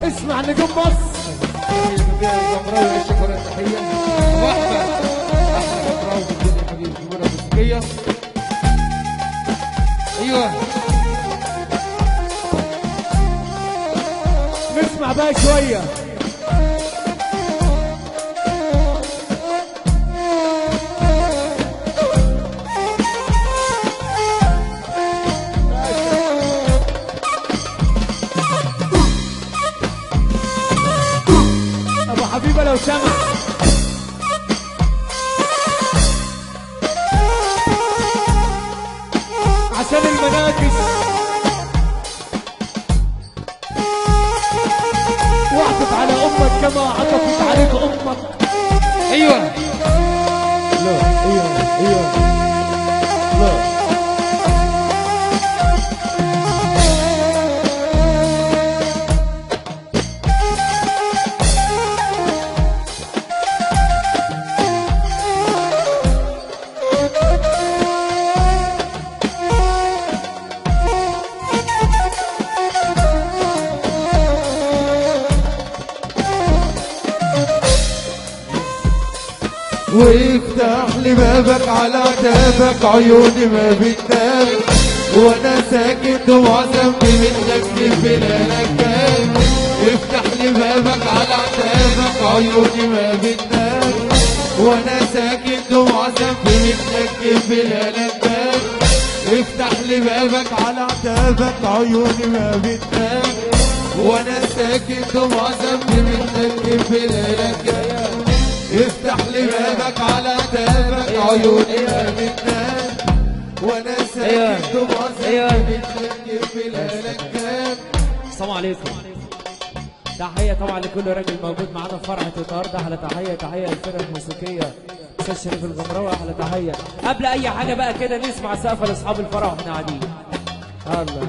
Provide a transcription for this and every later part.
اسمع نجوم مصر الجمراوي الشكر التحيه واحمد احلى جمراوي في الدنيا حبيبي الجمهوريه الموسيقيه. ايوه نسمع بقى شويه. حبيبه لو سمع عشان المناكس واعطف على امك كما عطفت عليك امك. ايوه لا ايوه لا وافتح لي بابك على عتابك عيوني ما بتنام وانا ساكت وعزمي منك بلالك كام. افتح لي بابك على عتابك عيوني ما بتنام وانا ساكت وعزمي منك بلالك كام. افتح لي بابك على عتابك عيوني ما بتنام وانا ساكت وعزمي منك بلالك كام. افتح لي بابك على تابك عيوني ما بتنام وانا ساكت وبعزم بتلك بلالك كام. السلام عليكم. تحيه طبعا لكل راجل موجود معانا في فرحه النهارده. احلى تحيه للفرقه الموسيقيه استاذ شريف الجمراوي. احلى تحيه. قبل اي حاجه بقى كده نسمع سقفه لاصحاب الفرح واحنا قاعدين. الله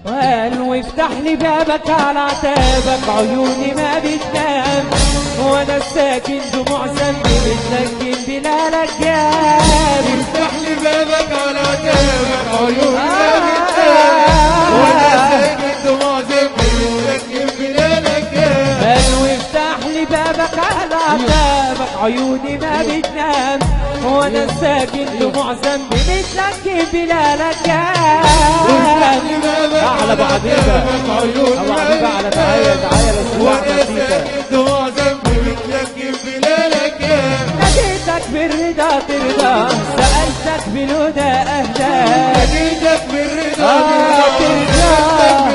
قال وافتح لي بابك على عتابك عيوني ما بتنام وانا ساكن دموع ذنبي بتلكن بلالك جاب. افتح لي بابك على عتابك عيوني ما بتنام وانا ساكن دموع ذنبي بتلكن بلالك جاب. قال وافتح لي بابك على عتابك عيوني ما بتنام وانا ساكن دموع ذنبي بتلكن بلالك جاب. احلى بعديها ابو حبيبه على تحيه وانا ساكن دموع ذنبي بتلكن بلالك جاب. ناديتك بالرضا ترضى سألتك بالهدى اهدى ناديتك بالرضا ترضى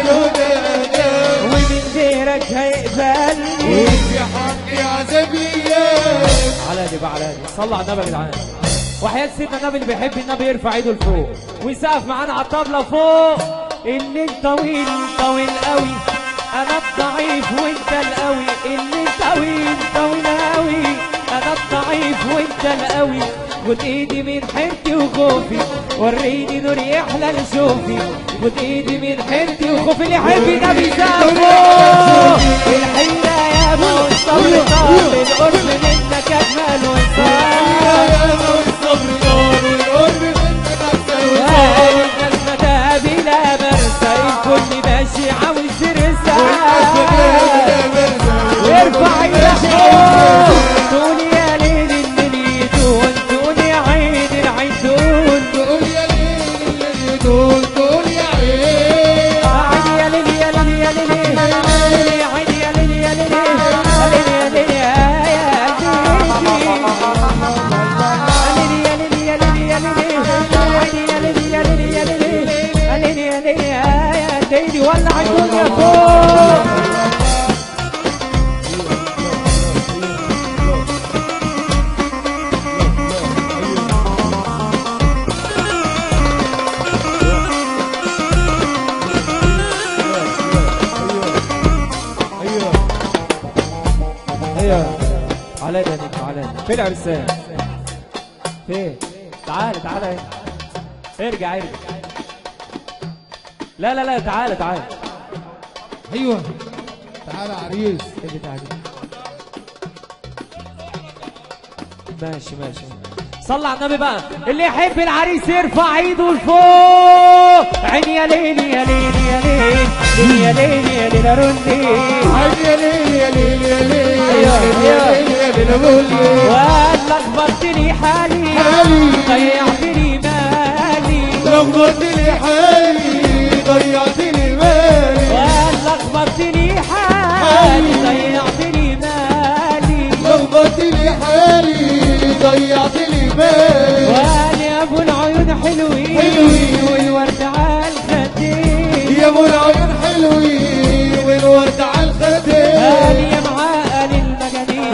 بالهدى اهدى ومن غيرك هيقبلني وفي حقي عذابيات. على دي بقى على دي. صلى على النبي يا جدعان وحياة سيدنا النبي اللي بيحب النبي يرفع ايده لفوق ويسقف معانا على الطبله فوق. اللي انت طويل طويل قوي انا الضعيف وانت القوي. اللي انت طويل طويل قوي انا الضعيف وانت القوي. خد ايدي من حيرتي وخوفي وريني نور يحلى لشوفي. خد ايدي من حيرتي وخوفي اللي يحب النبي سقفه. الحيرة يا ابو الصبر طال القرب منك اجمل وصال. الصبر نار والقرب منك احسن وصال. الناس بلا مرسى الكل ماشي عاوز يرسى. ارفع ايدك تقول يا ليل الليل يدون تقول يا عين العين دون تقول يا ليل الليل يدون تقول يا عين. عين يا ليل يا ليل يا ليل عين يا ليل يا ليل يا ليل يا ليل ولع الدنيا فوق. ايوه على ده نجم على ده. فين العرسان؟ فين؟ تعالى تعالى ارجع ارجع. لا تعالى ايوه تعالى عريس. اللي تعالى ماشي. صلى على النبي بقى. اللي يحب العريس يرفع ايده لفوق. عين يا ليل يا ليل يا ليل يا ليل يا ليل رندي يا ليل يا ليل يا ليل يا ليل ولا لخبطت لي حالي ضيعت لي مالي لخبطت لي حالي ضيعت لي مالي ولا لخبطت لي حالي ضيعت لي مالي لخبطت لي حالي ضيعت لي مالي ولا يا ابو العيون حلوين والورد على الخدين يا ابو العيون حلوين والورد على الخدين قال يا معقل المجانين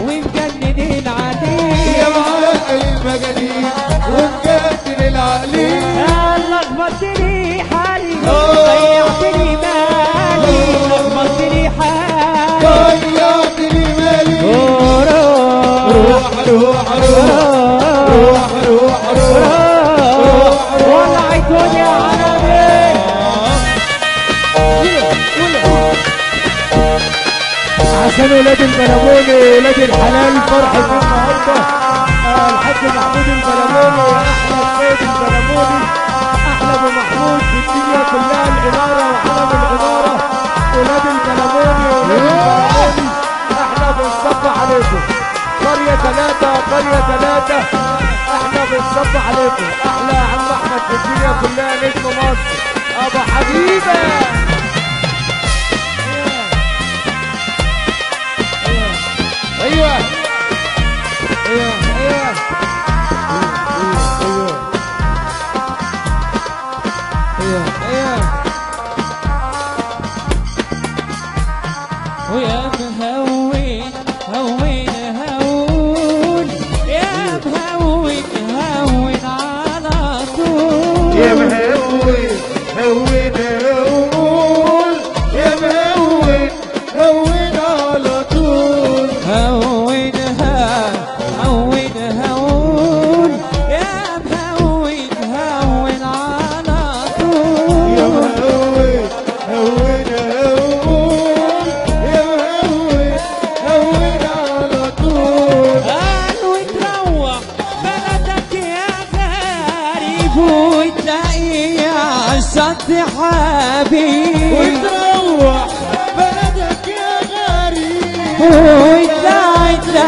ومجننين عليه يا معقل المجانين ومجنن العقلين قال لخبطت لي حالي ضيعت لي مالي لخبطت لي حالي ضيعت لي مالي روح روح روح روح روح ولعتوني يا عربي عشان ولاد البلموني ولاد الحلال فرحة النهارده الحاج محمود البلموني احلى السيد البلموني احلى ابو محمود في الدنيا كلها الاماره وعلم الاماره ولاد البلموني ولاد البلموني احنا بنصب عليكم قريه ثلاثه احنا بنصب عليكم احلى يا عم احمد في الدنيا كلها نجم مصر ابو حبيبه ايوه ايوه ايوه ايوه ايوه ويا مهون هون يا مهون على طول يا مهون هون يا مهون هون على طول هونها يا مهون على طول يا مهون هون يا مهون هون على طول قال وتروح بلدك يا غريب وتلاقي عالشط حبيب وتروح بلدك يا غريب وتلاقي تروح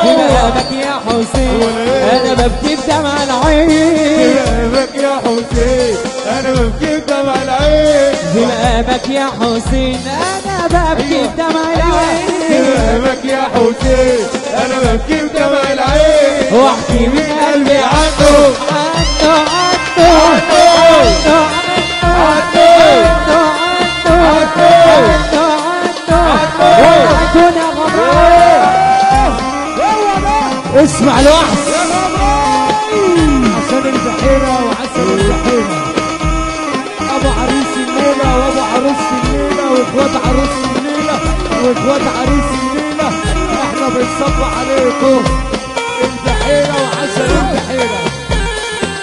دماغك يا حسين انا ببكي بدمع العين دماغك يا حسين انا ببكي بدمع العين دماغك يا حسين انا ببكي بدمع العين دماغك يا حسين انا ببكي بدمع العين واحكي من قلبي عنه اسمع الوحش عشان البحيرة وعسل البحيرة ابو عريس الليلة وابو عروس الليلة واخوات عروس الليلة واخوات عريس الليلة احنا بنصب عليكم البحيرة وعسل البحيرة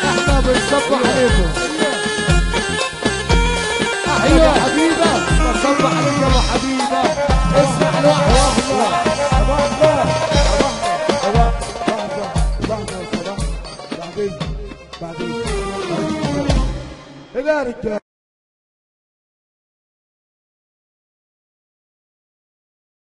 احنا بنصب عليكم ايوه يا حبيبة بصب عليك يا ابو حبيبة اسمع الوحش بعدين يا رجال